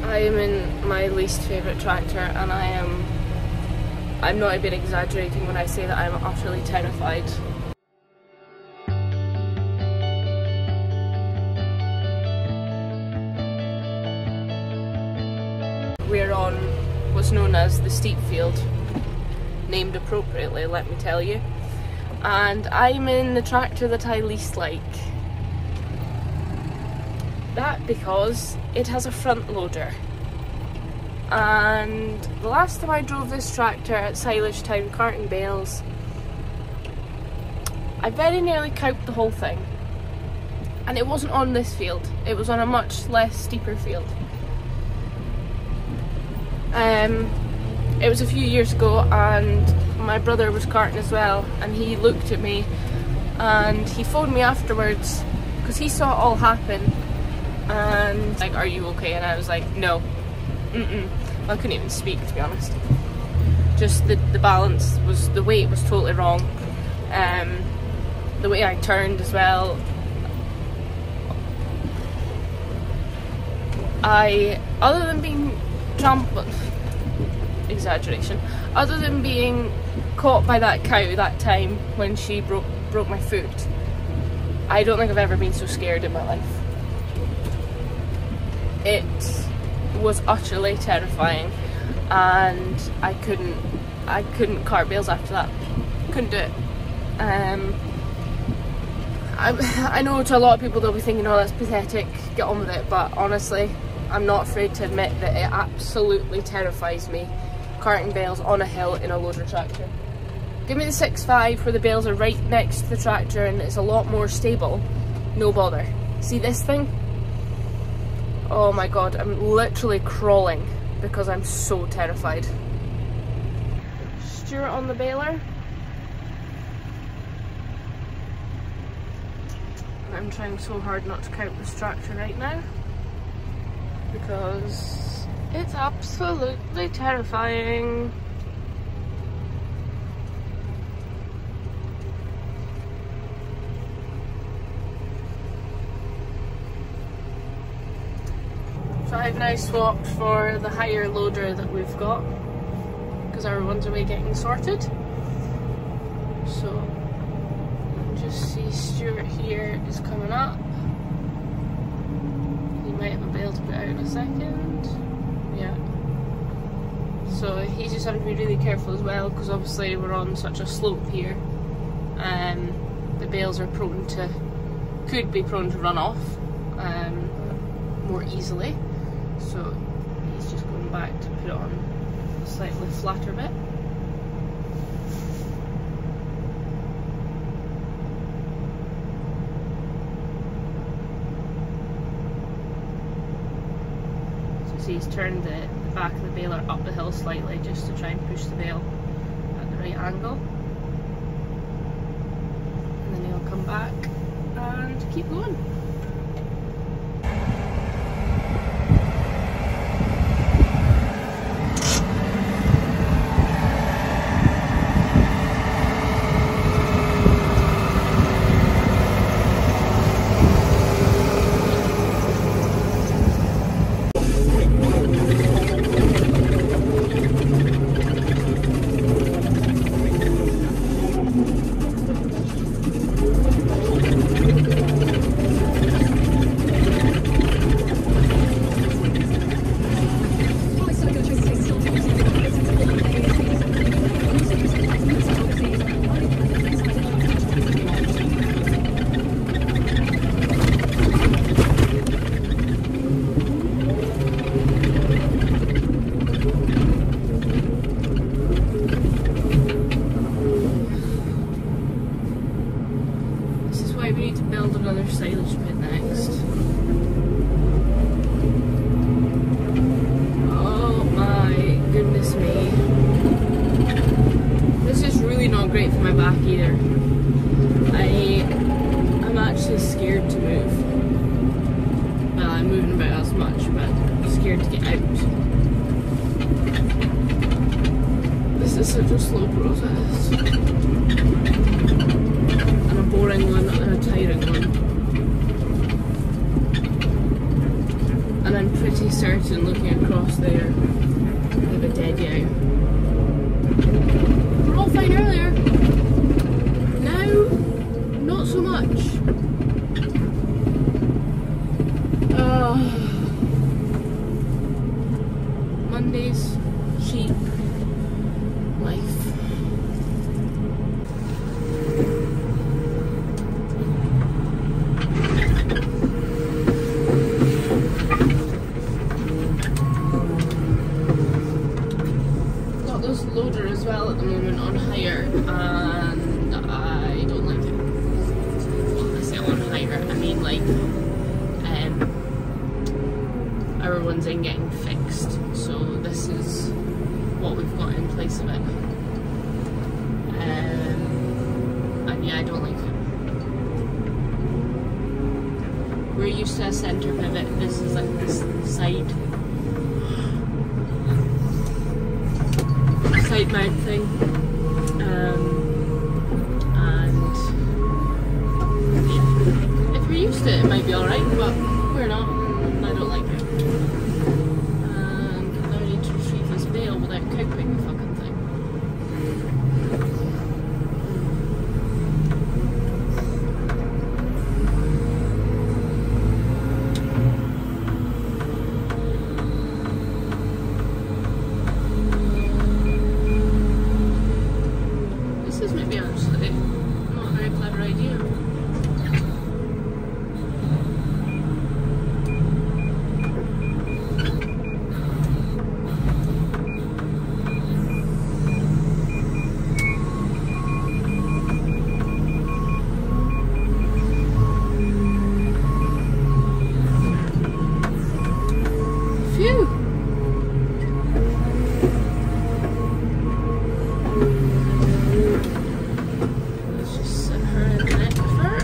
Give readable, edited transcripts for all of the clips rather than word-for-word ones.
I am in my least favourite tractor, and I'm not even exaggerating when I say that I'm utterly terrified. We're on what's known as the steep field, named appropriately, let me tell you. And I'm in the tractor that I least like. That because it has a front loader. And the last time I drove this tractor at Silage Town carting bales, I very nearly cowed the whole thing. And it wasn't on this field, it was on a much less steeper field. It was a few years ago, and my brother was carting as well, and he looked at me and he phoned me afterwards because he saw it all happen, and like, "Are you okay?" And I was like, "No." I couldn't even speak, to be honest. Just the balance was, the weight was totally wrong. The way I turned as well. Other than being trampled, exaggeration, other than being caught by that cow that time when she broke my foot, I don't think I've ever been so scared in my life. It was utterly terrifying, and I couldn't cart bales after that. Couldn't do it. I know to a lot of people they'll be thinking, "Oh, that's pathetic, get on with it," but honestly, I'm not afraid to admit that it absolutely terrifies me, carting bales on a hill in a loader tractor. Give me the 6.5 where the bales are right next to the tractor and it's a lot more stable, no bother. See this thing? Oh my god, I'm literally crawling because I'm so terrified. Stuart on the baler. I'm trying so hard not to count this tractor right now because it's absolutely terrifying. So I've now swapped for the higher loader that we've got because our one's away getting sorted. So just see Stuart here is coming up. He might have a bale to put out in a second. Yeah. So he's just having to be really careful as well because obviously we're on such a slope here. The bales are could be prone to run off more easily. So he's just going back to put it on a slightly flatter bit. He's turned the back of the baler up the hill slightly just to try and push the bale at the right angle, and then he'll come back and keep going. Silage pit next. Oh my goodness me. This is really not great for my back either. I'm actually scared to move. Well, I'm moving about as much, but I'm scared to get out. This is such a slow process. And a boring one and a tiring one. And I'm pretty certain, looking across there, they have a dead yow. We're all fine earlier. Now, not so much. Mondays, sheep, life. Got this loader as well at the moment on hire, and I don't like it. Well, I say on hire, I mean like our one's in getting fixed, so this is what we've got in place of it. And yeah, I don't like it. We're used to a centre pivot. This is like this side mount thing, and yeah, if we're used to it, it might be alright, but we're not, and I don't like it. And now I need to retrieve this bale without cowping the fucking thing. This is maybe actually not a very clever idea. Phew! Let's just set her in the neck fur.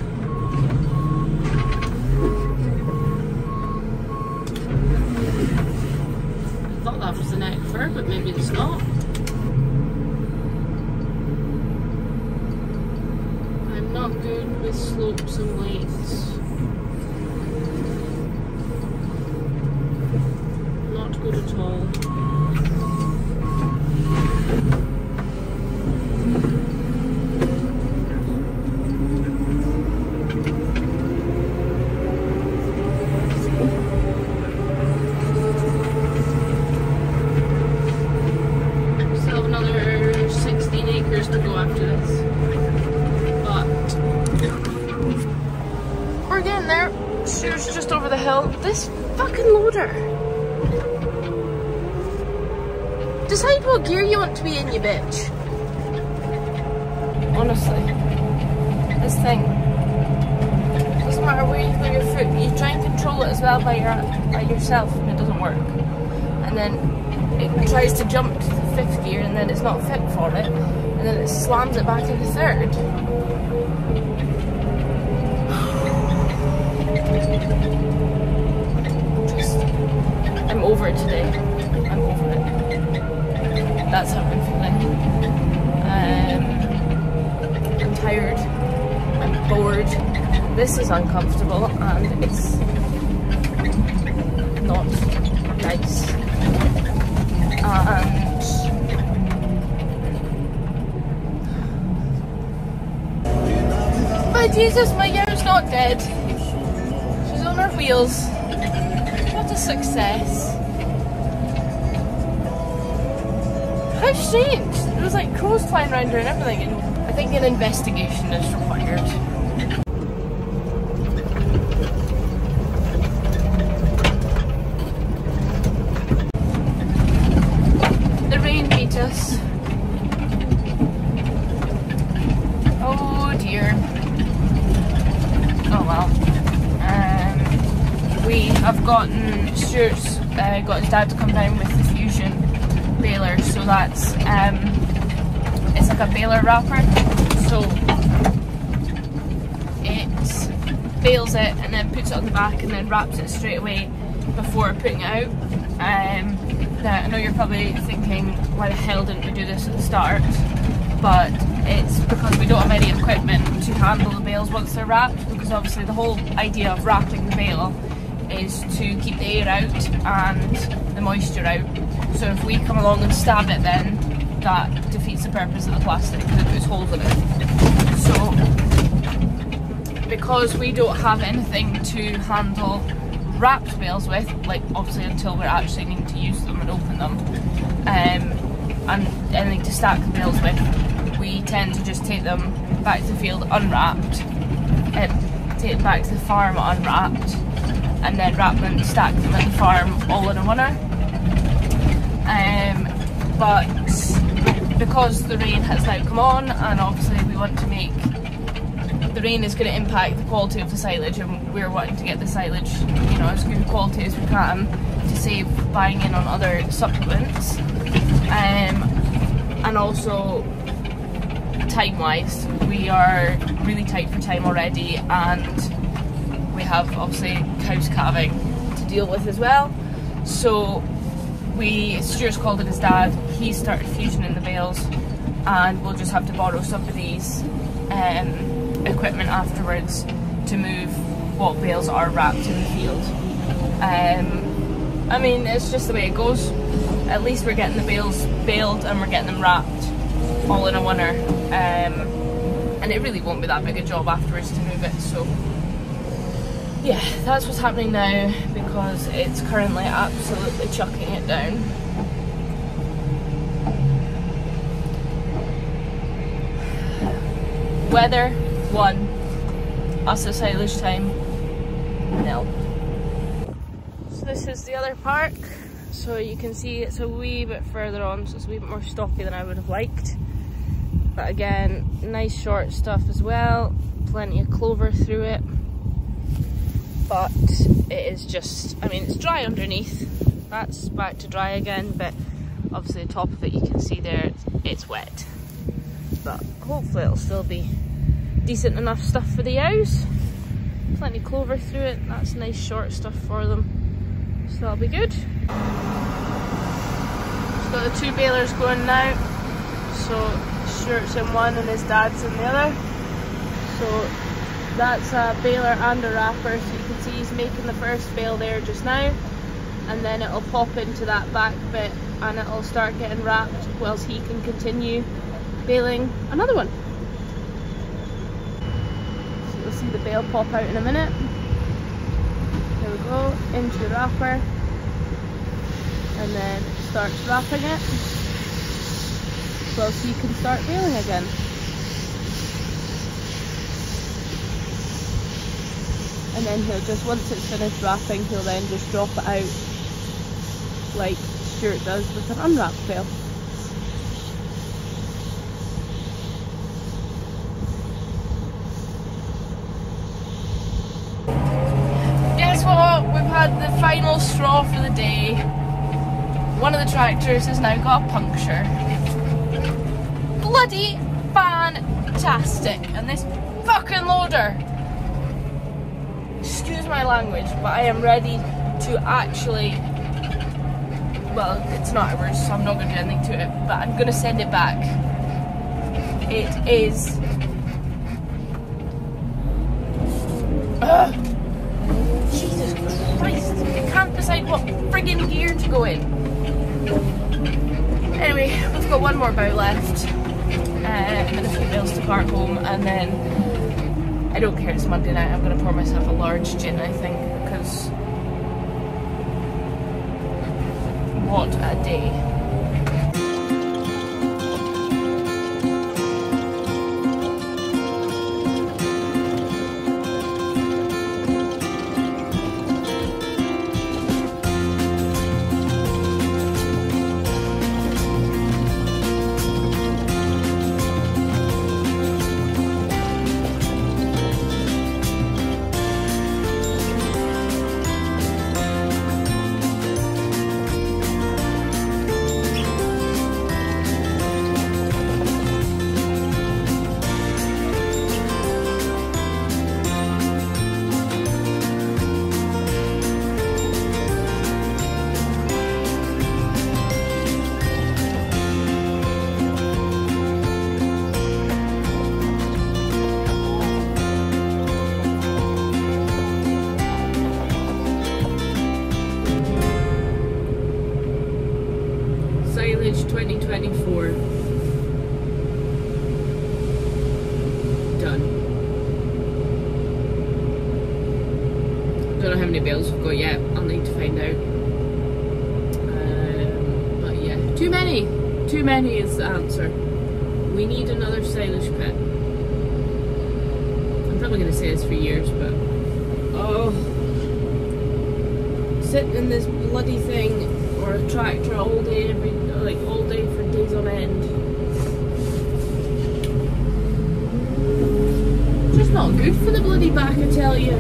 I thought that was the neck fur, but maybe it's not. I'm not good with slopes and weights. Not good at all. Still have another 16 acres to go after this, but we're getting there. Stuart's just over the hill. This fucking loader. Decide what gear you want to be in, you bitch. Honestly, this thing doesn't matter where you put your foot. You try and control it as well by yourself, and it doesn't work. And then it tries to jump to the 5th gear, and then it's not fit for it, and then it slams it back into 3rd. I'm over it today. I'm over it. That's how I'm feeling. I'm tired. I'm bored. This is uncomfortable, and it's not nice. And my Jesus, my yow's not dead. She's on her wheels. What a success. How strange. There was like crows flying around her and everything, and I think an investigation is required. The rain beat us. Oh dear. Oh well. We have gotten, Stuart's got his dad to come down with the Fusion baler, so that's, it's like a baler wrapper, so it bales it and then puts it on the back and then wraps it straight away before putting it out. Now I know you're probably thinking, why the hell didn't we do this at the start? But it's because we don't have any equipment to handle the bales once they're wrapped, because obviously the whole idea of wrapping the bale is to keep the air out and the moisture out. So if we come along and stab it, then that defeats the purpose of the plastic because it puts holes in it. So because we don't have anything to handle wrapped bales with, like obviously until we're actually needing to use them and open them, and anything to stack the bales with, we tend to just take them back to the field unwrapped, take it back to the farm unwrapped, and then wrap them and stack them at the farm all in a winner. But because the rain has now come on, and obviously we want to make, the rain is going to impact the quality of the silage, and we're wanting to get the silage, you know, as good quality as we can to save buying in on other supplements. And also time-wise, we are really tight for time already, and we have obviously cows calving to deal with as well. So Stuart's called in his dad, he started fusing in the bales, and we'll just have to borrow somebody's equipment afterwards to move what bales are wrapped in the field. I mean, it's just the way it goes. At least we're getting the bales baled and we're getting them wrapped all in a winner, and it really won't be that big a job afterwards to move it. So yeah, that's what's happening now, because it's currently absolutely chucking it down. Weather 1, us at silage time 0. So this is the other park. So you can see it's a wee bit further on, so it's a wee bit more stocky than I would have liked. But again, nice short stuff as well, plenty of clover through it. But it is just, I mean, it's dry underneath, that's back to dry again, but obviously the top of it you can see there, it's wet. But hopefully it'll still be decent enough stuff for the ewes. Plenty of clover through it, that's nice short stuff for them, so that'll be good. Just got the 2 balers going now, so Stuart's in one and his dad's in the other. So that's a baler and a wrapper, so you can see he's making the first bale there just now, and then it'll pop into that back bit and it'll start getting wrapped whilst he can continue baling another one. So you'll see the bale pop out in a minute. There we go, into the wrapper, and then it starts wrapping it whilst he can start baling again. And then he'll just, once it's finished wrapping, he'll then just drop it out like Stuart does with an unwrapped bale. Guess what? We've had the final straw for the day. One of the tractors has now got a puncture. Bloody fantastic! And this fucking loader, excuse my language, but I am ready to actually, well, it's not ours, so I'm not going to do anything to it, but I'm going to send it back. It is Jesus Christ, I can't decide what friggin' gear to go in. Anyway, we've got one more bow left, and a few bales to cart home, and then I don't care, it's Monday night, I'm going to pour myself a large gin, I think, because what a day. 2024. Done. Don't know how many bales we've got yet. I'll need to find out. But yeah, too many. Too many is the answer. We need another silage pit. I'm probably going to say this for years, but oh, sitting in this bloody thing or a tractor all day, all day for days on end. Just not good for the bloody back, I tell you.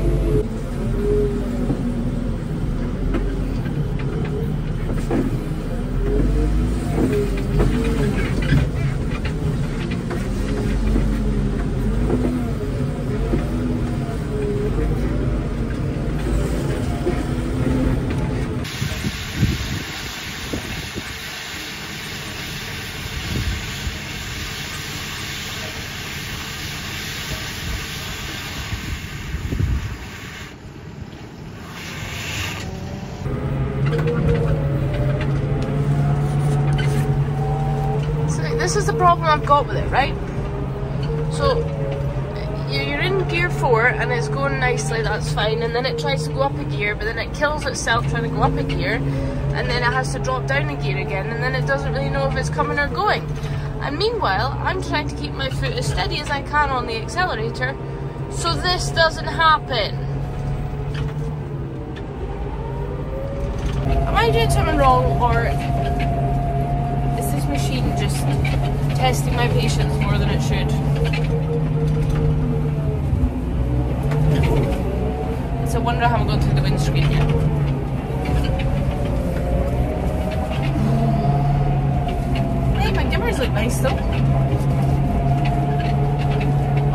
This is the problem I've got with it, right? So you're in gear 4 and it's going nicely, that's fine, and then it tries to go up a gear, but then it kills itself trying to go up a gear, and then it has to drop down a gear again, and then it doesn't really know if it's coming or going. And meanwhile, I'm trying to keep my foot as steady as I can on the accelerator so this doesn't happen. Am I doing something wrong, or is this machine just testing my patience more than it should? It's a wonder I haven't gone through the windscreen yet. Hey, my gimmers look nice though.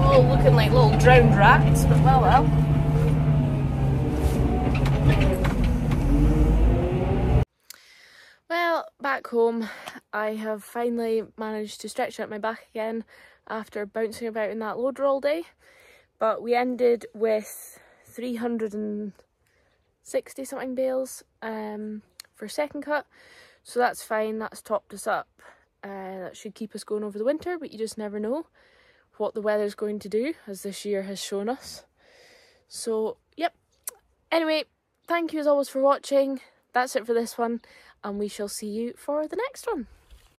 All looking like little drowned rats, but well. Well, back home, I have finally managed to stretch out my back again after bouncing about in that loader all day. But we ended with 360 something bales for second cut, so that's fine, that's topped us up. That should keep us going over the winter, but you just never know what the weather's going to do, as this year has shown us. So, yep. Anyway, thank you as always for watching. That's it for this one, and we shall see you for the next one.